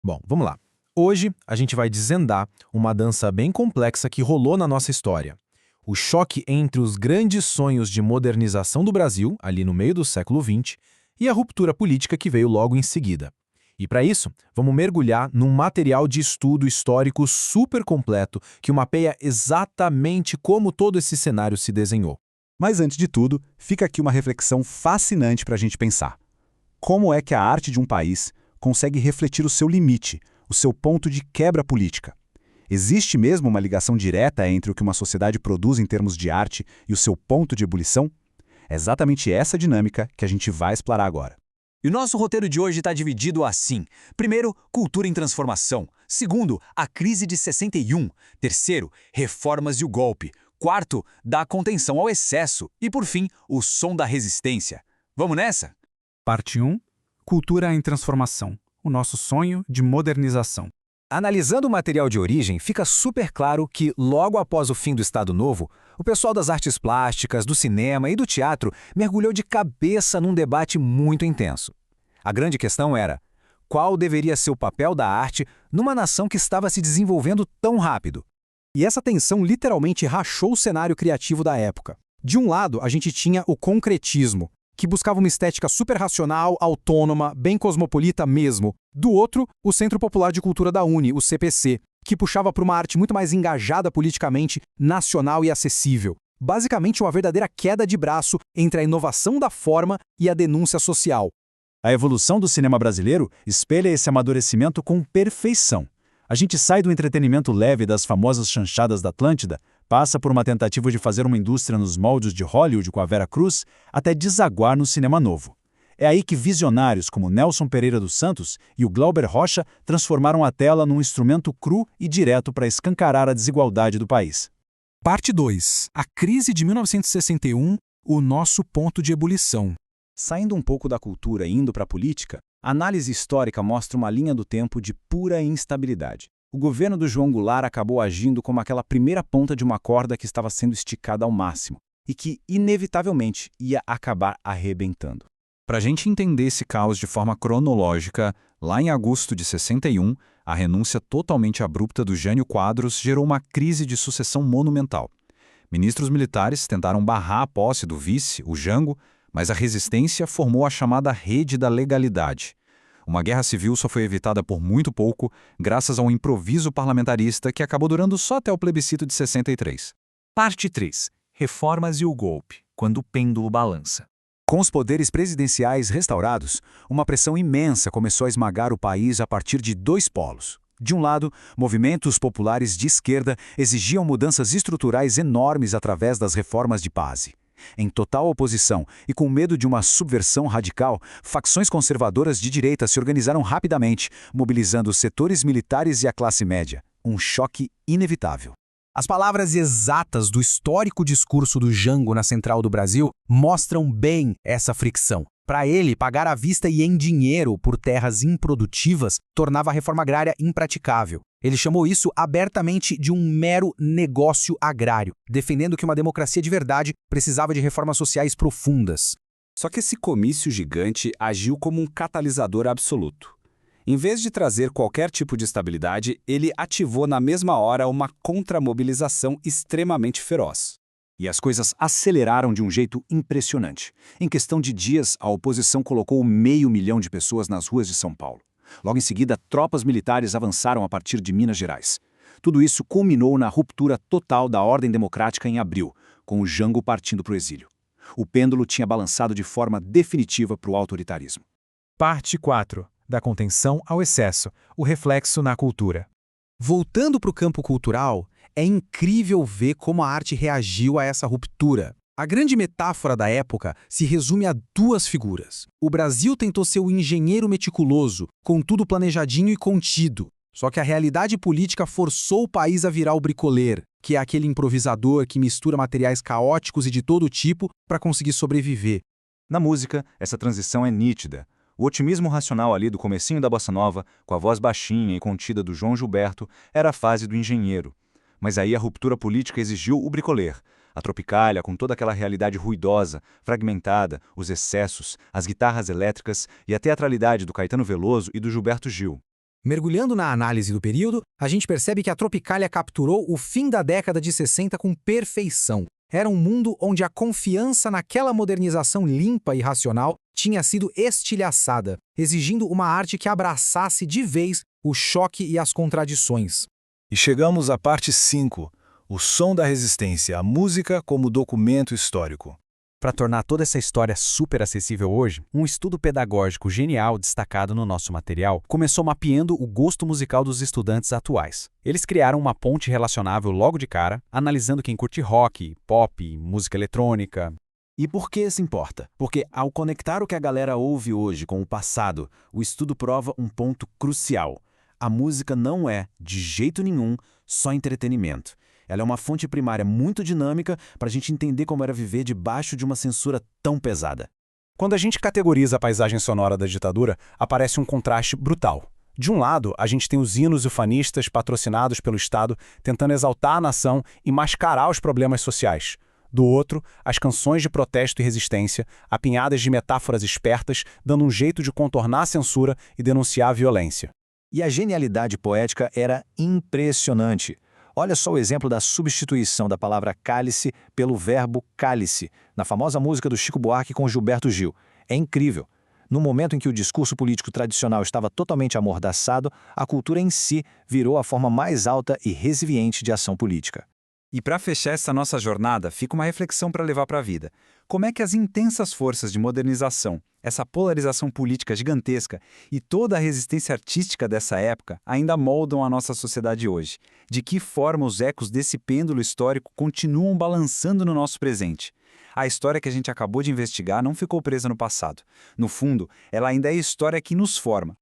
Bom, vamos lá. Hoje a gente vai desvendar uma dança bem complexa que rolou na nossa história. O choque entre os grandes sonhos de modernização do Brasil, ali no meio do século XX, e a ruptura política que veio logo em seguida. E para isso, vamos mergulhar num material de estudo histórico super completo que mapeia exatamente como todo esse cenário se desenhou. Mas antes de tudo, fica aqui uma reflexão fascinante para a gente pensar. Como é que a arte de um país consegue refletir o seu limite, o seu ponto de quebra política? Existe mesmo uma ligação direta entre o que uma sociedade produz em termos de arte e o seu ponto de ebulição? É exatamente essa dinâmica que a gente vai explorar agora. E o nosso roteiro de hoje está dividido assim. Primeiro, cultura em transformação. Segundo, a crise de 61. Terceiro, reformas e o golpe. Quarto, da contenção ao excesso. E por fim, o som da resistência. Vamos nessa? Parte 1. Cultura em transformação. O nosso sonho de modernização. Analisando o material de origem, fica super claro que, logo após o fim do Estado Novo, o pessoal das artes plásticas, do cinema e do teatro mergulhou de cabeça num debate muito intenso. A grande questão era: qual deveria ser o papel da arte numa nação que estava se desenvolvendo tão rápido? E essa tensão literalmente rachou o cenário criativo da época. De um lado, a gente tinha o concretismo, que buscava uma estética super racional, autônoma, bem cosmopolita mesmo. Do outro, o Centro Popular de Cultura da UNE, o CPC, que puxava para uma arte muito mais engajada politicamente, nacional e acessível. Basicamente uma verdadeira queda de braço entre a inovação da forma e a denúncia social. A evolução do cinema brasileiro espelha esse amadurecimento com perfeição. A gente sai do entretenimento leve das famosas chanchadas da Atlântida, passa por uma tentativa de fazer uma indústria nos moldes de Hollywood com a Vera Cruz, até desaguar no cinema novo. É aí que visionários como Nelson Pereira dos Santos e o Glauber Rocha transformaram a tela num instrumento cru e direto para escancarar a desigualdade do país. Parte 2. A crise de 1961, o nosso ponto de ebulição. Saindo um pouco da cultura e indo para a política, a análise histórica mostra uma linha do tempo de pura instabilidade. O governo do João Goulart acabou agindo como aquela primeira ponta de uma corda que estava sendo esticada ao máximo e que, inevitavelmente, ia acabar arrebentando. Para a gente entender esse caos de forma cronológica, lá em agosto de 61, a renúncia totalmente abrupta do Jânio Quadros gerou uma crise de sucessão monumental. Ministros militares tentaram barrar a posse do vice, o Jango, mas a resistência formou a chamada Rede da Legalidade. Uma guerra civil só foi evitada por muito pouco, graças a um improviso parlamentarista que acabou durando só até o plebiscito de 63. Parte 3. Reformas e o golpe, quando o pêndulo balança. Com os poderes presidenciais restaurados, uma pressão imensa começou a esmagar o país a partir de dois polos. De um lado, movimentos populares de esquerda exigiam mudanças estruturais enormes através das reformas de Pazzi. Em total oposição e com medo de uma subversão radical, facções conservadoras de direita se organizaram rapidamente, mobilizando os setores militares e a classe média. Um choque inevitável. As palavras exatas do histórico discurso do Jango na Central do Brasil mostram bem essa fricção. Para ele, pagar à vista e em dinheiro por terras improdutivas tornava a reforma agrária impraticável. Ele chamou isso abertamente de um mero negócio agrário, defendendo que uma democracia de verdade precisava de reformas sociais profundas. Só que esse comício gigante agiu como um catalisador absoluto. Em vez de trazer qualquer tipo de estabilidade, ele ativou na mesma hora uma contramobilização extremamente feroz. E as coisas aceleraram de um jeito impressionante. Em questão de dias, a oposição colocou 500.000 de pessoas nas ruas de São Paulo. Logo em seguida, tropas militares avançaram a partir de Minas Gerais. Tudo isso culminou na ruptura total da ordem democrática em abril, com o Jango partindo para o exílio. O pêndulo tinha balançado de forma definitiva para o autoritarismo. Parte 4. Da contenção ao excesso, o reflexo na cultura. Voltando para o campo cultural, é incrível ver como a arte reagiu a essa ruptura. A grande metáfora da época se resume a duas figuras. O Brasil tentou ser o engenheiro meticuloso, com tudo planejadinho e contido. Só que a realidade política forçou o país a virar o bricoleiro, que é aquele improvisador que mistura materiais caóticos e de todo tipo para conseguir sobreviver. Na música, essa transição é nítida. O otimismo racional ali do comecinho da bossa nova, com a voz baixinha e contida do João Gilberto, era a fase do engenheiro. Mas aí a ruptura política exigiu o bricoler. A Tropicália, com toda aquela realidade ruidosa, fragmentada, os excessos, as guitarras elétricas e a teatralidade do Caetano Veloso e do Gilberto Gil. Mergulhando na análise do período, a gente percebe que a Tropicália capturou o fim da década de 60 com perfeição. Era um mundo onde a confiança naquela modernização limpa e racional tinha sido estilhaçada, exigindo uma arte que abraçasse de vez o choque e as contradições. E chegamos à parte 5, o som da resistência, a música como documento histórico. Para tornar toda essa história super acessível hoje, um estudo pedagógico genial destacado no nosso material começou mapeando o gosto musical dos estudantes atuais. Eles criaram uma ponte relacionável logo de cara, analisando quem curte rock, pop, música eletrônica. E por que isso importa? Porque ao conectar o que a galera ouve hoje com o passado, o estudo prova um ponto crucial. A música não é, de jeito nenhum, só entretenimento. Ela é uma fonte primária muito dinâmica para a gente entender como era viver debaixo de uma censura tão pesada. Quando a gente categoriza a paisagem sonora da ditadura, aparece um contraste brutal. De um lado, a gente tem os hinos ufanistas patrocinados pelo Estado tentando exaltar a nação e mascarar os problemas sociais. Do outro, as canções de protesto e resistência, apinhadas de metáforas espertas, dando um jeito de contornar a censura e denunciar a violência. E a genialidade poética era impressionante. Olha só o exemplo da substituição da palavra cálice pelo verbo cálice, na famosa música do Chico Buarque com Gilberto Gil. É incrível. No momento em que o discurso político tradicional estava totalmente amordaçado, a cultura em si virou a forma mais alta e resiliente de ação política. E para fechar essa nossa jornada, fica uma reflexão para levar para a vida. Como é que as intensas forças de modernização, essa polarização política gigantesca e toda a resistência artística dessa época ainda moldam a nossa sociedade hoje? De que forma os ecos desse pêndulo histórico continuam balançando no nosso presente? A história que a gente acabou de investigar não ficou presa no passado. No fundo, ela ainda é a história que nos forma,